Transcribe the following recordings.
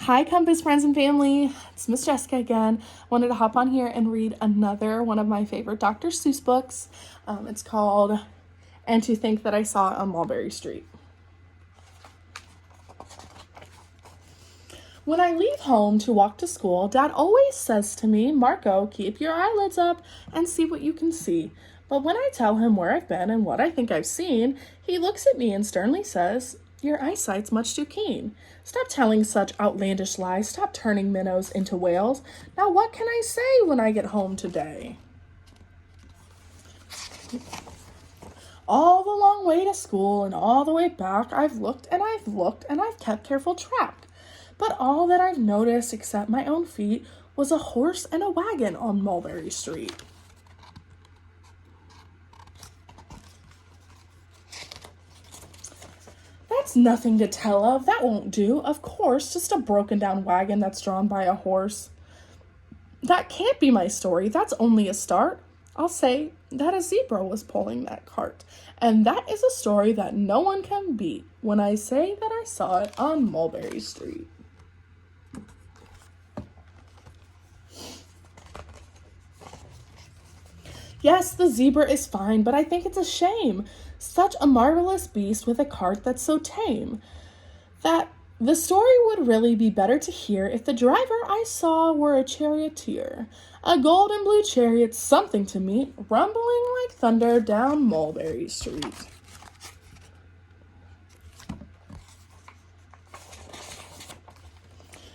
Hi, Compass friends and family. It's Miss Jessica again. Wanted to hop on here and read another one of my favorite Dr. Seuss books. It's called And to Think That I Saw It on Mulberry Street. When I leave home to walk to school, Dad always says to me, Marco, keep your eyelids up and see what you can see. But when I tell him where I've been and what I think I've seen, he looks at me and sternly says, your eyesight's much too keen. Stop telling such outlandish lies. Stop turning minnows into whales. Now what can I say when I get home today? All the long way to school and all the way back, I've looked and I've looked and I've kept careful track. But all that I've noticed except my own feet was a horse and a wagon on Mulberry Street. That's nothing to tell of. That won't do. Of course, just a broken down wagon that's drawn by a horse. That can't be my story. That's only a start. I'll say that a zebra was pulling that cart. And that is a story that no one can beat when I say that I saw it on Mulberry Street. Yes, the zebra is fine, but I think it's a shame. Such a marvelous beast with a cart that's so tame. That the story would really be better to hear if the driver I saw were a charioteer. A gold and blue chariot, something to meet, rumbling like thunder down Mulberry Street.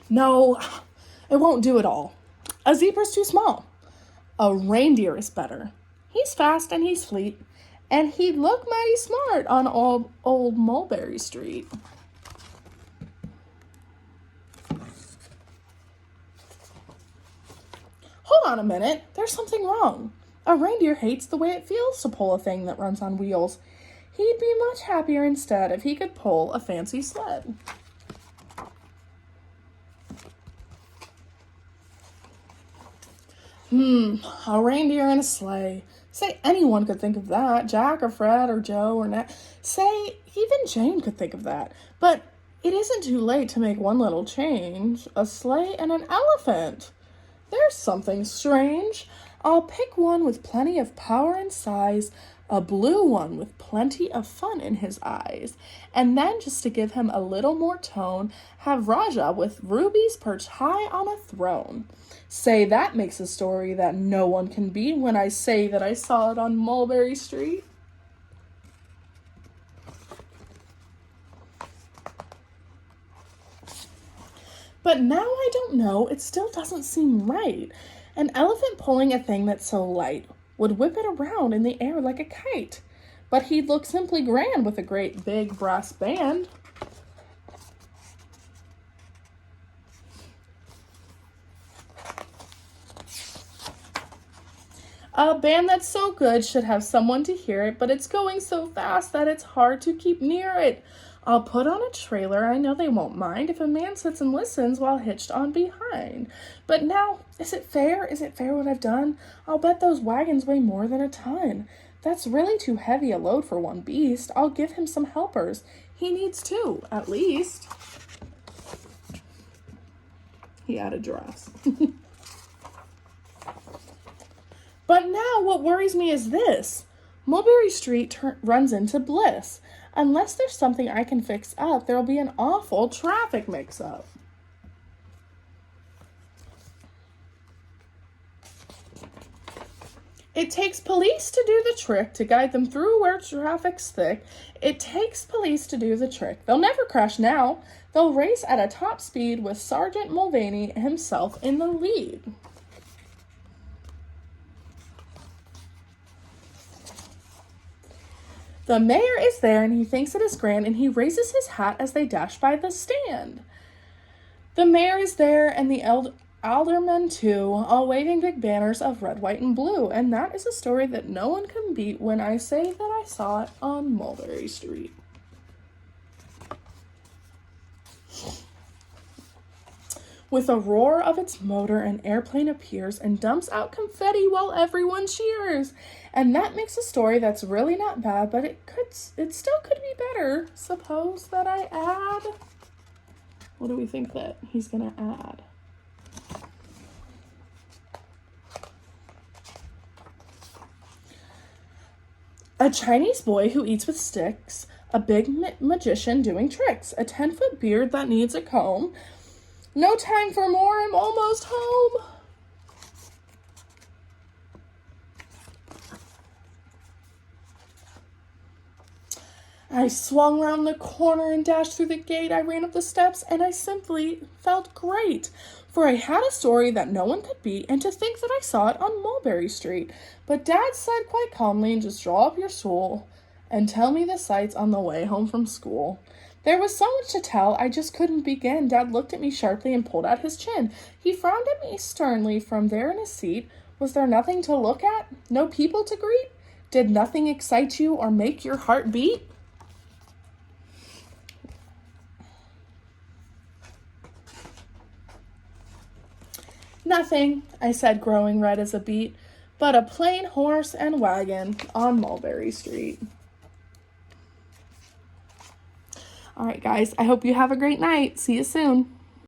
No, it won't do at all. A zebra's too small. A reindeer is better. He's fast and he's fleet, and he'd look mighty smart on old Mulberry Street. Hold on a minute, there's something wrong. A reindeer hates the way it feels to pull a thing that runs on wheels. He'd be much happier instead if he could pull a fancy sled. A reindeer in a sleigh. Say anyone could think of that. Jack or Fred or Joe or Nat. Say even Jane could think of that. But it isn't too late to make one little change. A sleigh and an elephant. There's something strange. I'll pick one with plenty of power and size, a blue one with plenty of fun in his eyes. And then, just to give him a little more tone, have Raja with rubies perched high on a throne. Say that makes a story that no one can beat when I say that I saw it on Mulberry Street. But now I don't know, it still doesn't seem right. An elephant pulling a thing that's so light would whip it around in the air like a kite. But he'd look simply grand with a great big brass band. A band that's so good should have someone to hear it, but it's going so fast that it's hard to keep near it. I'll put on a trailer, I know they won't mind if a man sits and listens while hitched on behind. But now, is it fair? Is it fair what I've done? I'll bet those wagons weigh more than a ton. That's really too heavy a load for one beast. I'll give him some helpers. He needs two, at least. He added giraffes. But now what worries me is this. Mulberry Street runs into Bliss. Unless there's something I can fix up, there'll be an awful traffic mix-up. It takes police to do the trick, to guide them through where traffic's thick. It takes police to do the trick. They'll never crash now. They'll race at a top speed with Sergeant Mulvaney himself in the lead. The mayor is there and he thinks it is grand and he raises his hat as they dash by the stand. The mayor is there and the aldermen too, all waving big banners of red, white, and blue. And that is a story that no one can beat when I say that I saw it on Mulberry Street. With a roar of its motor, an airplane appears and dumps out confetti while everyone cheers. And that makes a story that's really not bad, but it still could be better. Suppose that I add What do we think that he's going to add? A Chinese boy who eats with sticks, a big magician doing tricks, a 10-foot beard that needs a comb. No time for more, I'm almost home. I swung round the corner and dashed through the gate. I ran up the steps and I simply felt great. For I had a story that no one could beat, and to think that I saw it on Mulberry Street. But Dad said quite calmly, just draw up your stool and tell me the sights on the way home from school. There was so much to tell, I just couldn't begin. Dad looked at me sharply and pulled out his chin. He frowned at me sternly from there in his seat. Was there nothing to look at? No people to greet? Did nothing excite you or make your heart beat? Nothing, I said, growing red as a beet, but a plain horse and wagon on Mulberry Street. All right, guys, I hope you have a great night. See you soon.